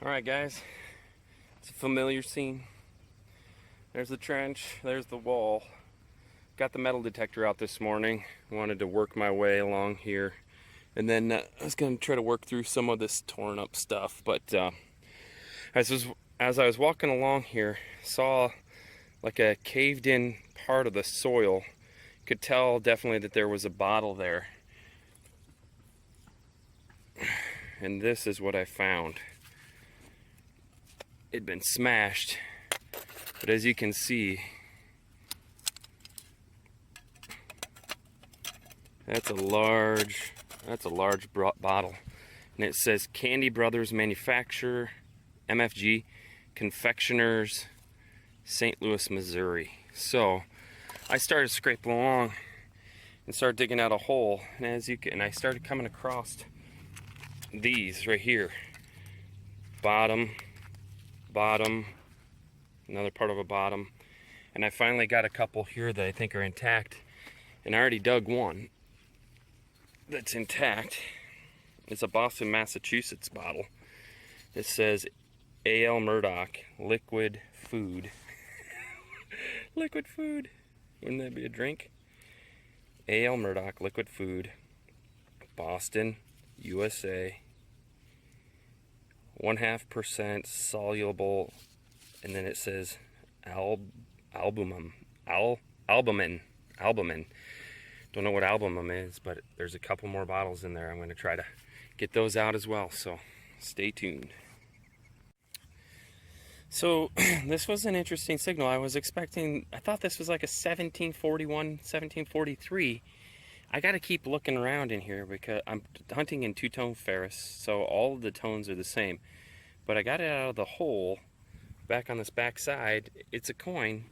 Alright guys, it's a familiar scene. There's the trench, there's the wall. Got the metal detector out this morning. Wanted to work my way along here. And then I was going to try to work through some of this torn up stuff. But as I was walking along here, saw like a caved in part of the soil. Could tell definitely that there was a bottle there. And this is what I found. It'd been smashed, but as you can see, that's a large bottle, and it says Candy Brothers Manufacturer, MFG, Confectioners, St. Louis, Missouri. So I started scraping along and started digging out a hole, and I started coming across these right here. Bottom, another part of a bottom, and I finally got a couple here that I think are intact, and I already dug one that's intact. It's a Boston, Massachusetts bottle. It says A.L. Murdoch liquid food. Liquid food, wouldn't that be a drink? A.L. Murdoch liquid food, Boston, USA. 0.5% soluble, and then it says albumin. Don't know what albumin is, but there's a couple more bottles in there. I'm going to try to get those out as well, so stay tuned. So this was an interesting signal. I thought this was like a 1741, 1743. I got to keep looking around in here because I'm hunting in two-tone ferrous, so all of the tones are the same. But I got it out of the hole back on this back side. It's a coin.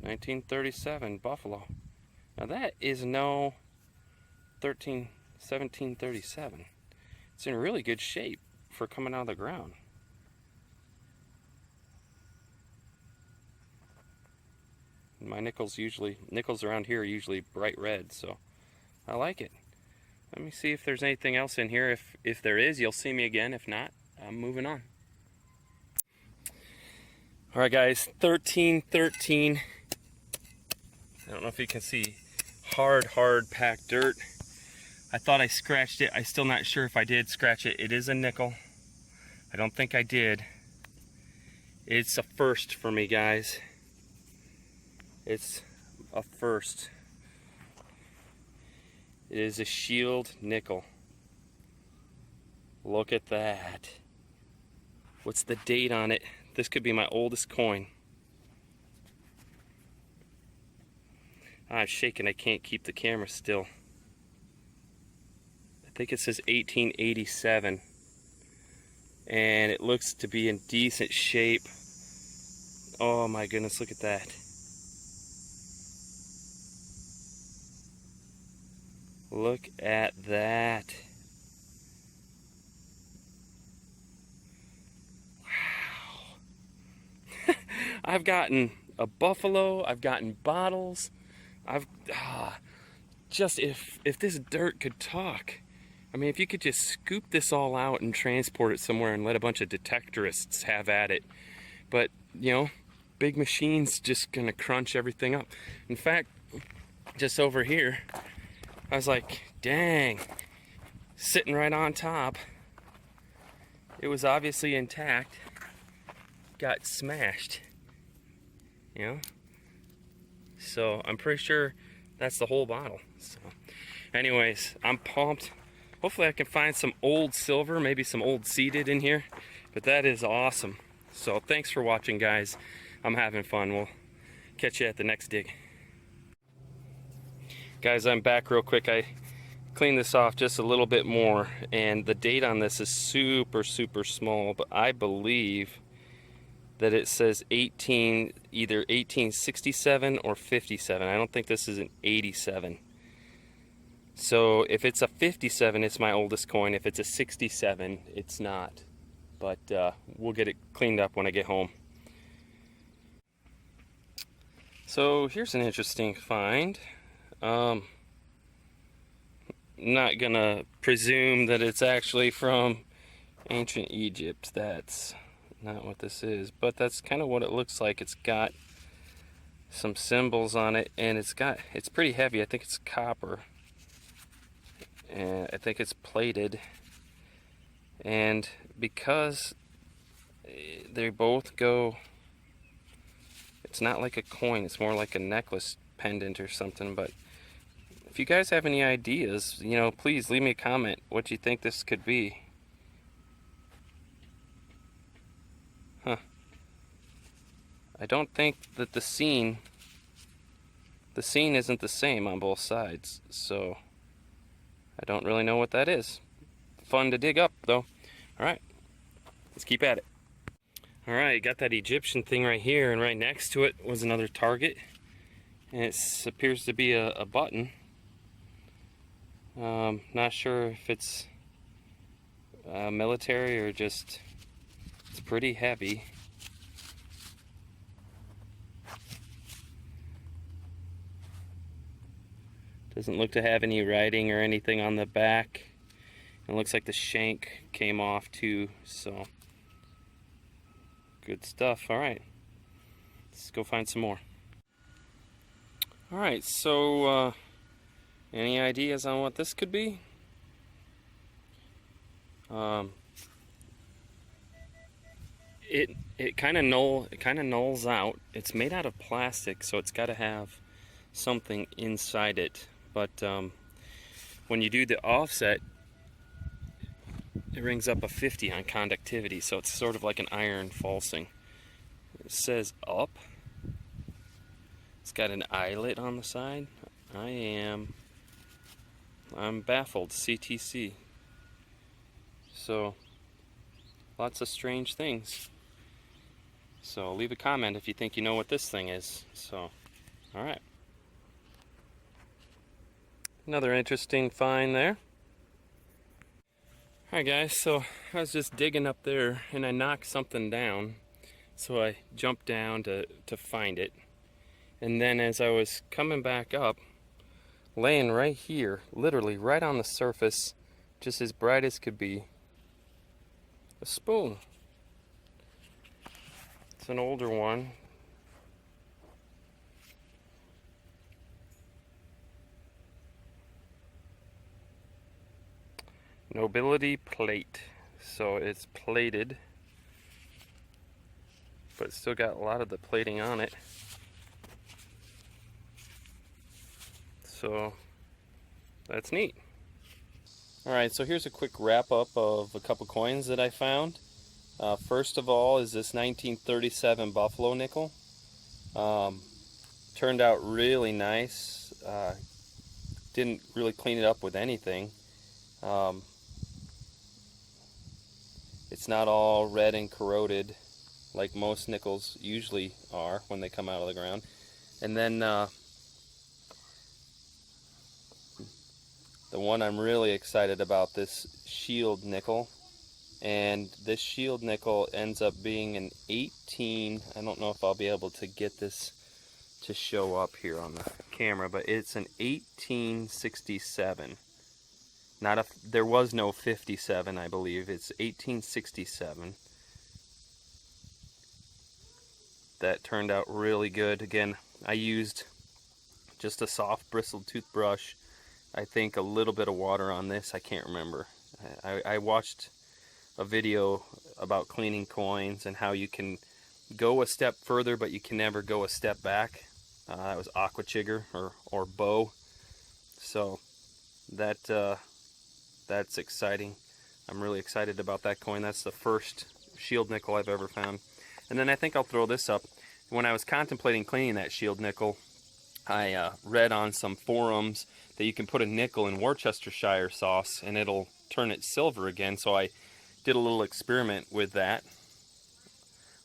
$1937 Buffalo. Now that is no 1737. It's in really good shape for coming out of the ground. My nickels around here are usually bright red, so I like it. Let me see if there's anything else in here. If there is, you'll see me again. If not, I'm moving on. All right, guys, 1313. I don't know if you can see hard packed dirt. I thought I scratched it. I'm still not sure if I did scratch it. It is a nickel. I don't think I did. It's a first for me, guys. It's a first. It is a shield nickel. Look at that. What's the date on it? This could be my oldest coin. I'm shaking. I can't keep the camera still. I think it says 1887. And it looks to be in decent shape. Oh my goodness, look at that. Look at that. Wow. I've gotten a buffalo, I've gotten bottles. Just if this dirt could talk. I mean, if you could just scoop this all out and transport it somewhere and let a bunch of detectorists have at it. But, you know, big machines just gonna crunch everything up. In fact, just over here, I was like, dang, sitting right on top. It was obviously intact, got smashed, you know? So I'm pretty sure that's the whole bottle. So anyways, I'm pumped. Hopefully I can find some old silver, maybe some old seeded in here, but that is awesome. So thanks for watching, guys. I'm having fun. We'll catch you at the next dig. Guys, I'm back real quick. I cleaned this off just a little bit more, and the date on this is super small, but I believe that it says either 1867 or 57. I don't think this is an 87. So if it's a 57, it's my oldest coin. If it's a 67, it's not. But we'll get it cleaned up when I get home. So here's an interesting find. not gonna presume that it's actually from ancient Egypt. That's not what this is, but that's kind of what it looks like. It's got some symbols on it, and it's pretty heavy. I think it's copper, and I think it's plated. And because they both go, it's not like a coin, it's more like a necklace pendant or something. But if you guys have any ideas, you know, please leave me a comment what you think this could be. Huh. I don't think that the scene isn't the same on both sides, so I don't really know what that is. Fun to dig up though. Alright, let's keep at it. Alright, got that Egyptian thing right here, and right next to it was another target, and it appears to be a button. Not sure if it's military or just, it's pretty heavy. Doesn't look to have any writing or anything on the back. It looks like the shank came off too, so good stuff. Alright, let's go find some more. Alright, so any ideas on what this could be? It kind of nulls out. It's made out of plastic, so it's got to have something inside it. But when you do the offset, it rings up a 50 on conductivity, so it's sort of like an iron falsing. It says up. It's got an eyelet on the side. I'm baffled. CTC. So lots of strange things. So leave a comment if you think you know what this thing is. So, alright. Another interesting find there. Alright guys, so I was just digging up there and I knocked something down. So I jumped down to find it. And then as I was coming back up, laying right here, literally right on the surface, just as bright as could be, a spoon. It's an older one. Nobility plate. So it's plated, but it's still got a lot of the plating on it. So that's neat. Alright, so here's a quick wrap up of a couple coins that I found. First of all is this 1937 Buffalo nickel. Turned out really nice. Didn't really clean it up with anything. It's not all red and corroded like most nickels usually are when they come out of the ground. And then the one I'm really excited about, this shield nickel. And this shield nickel ends up being an 18, I don't know if I'll be able to get this to show up here on the camera, but it's an 1867. There was no 57, I believe. It's 1867. That turned out really good. Again, I used just a soft bristled toothbrush. I think a little bit of water on this. I can't remember. I watched a video about cleaning coins and how you can go a step further, but you can never go a step back. That was Aqua Chigger or Bow. So that's exciting. I'm really excited about that coin. That's the first shield nickel I've ever found. And then I think I'll throw this up. When I was contemplating cleaning that shield nickel, I read on some forums that you can put a nickel in Worcestershire sauce and it'll turn it silver again. So I did a little experiment with that,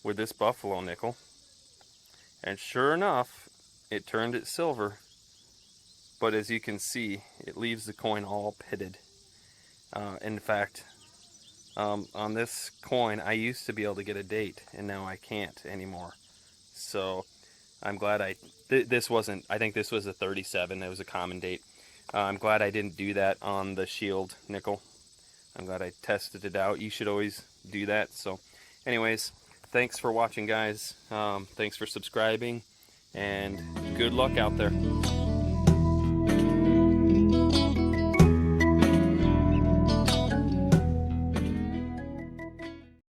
with this buffalo nickel. And sure enough, it turned it silver. But as you can see, it leaves the coin all pitted. In fact, on this coin, I used to be able to get a date, and now I can't anymore. So I'm glad this wasn't, I think this was a 37, it was a common date. I'm glad I didn't do that on the Shield nickel. I'm glad I tested it out. You should always do that. So anyways, thanks for watching, guys. Thanks for subscribing, and good luck out there.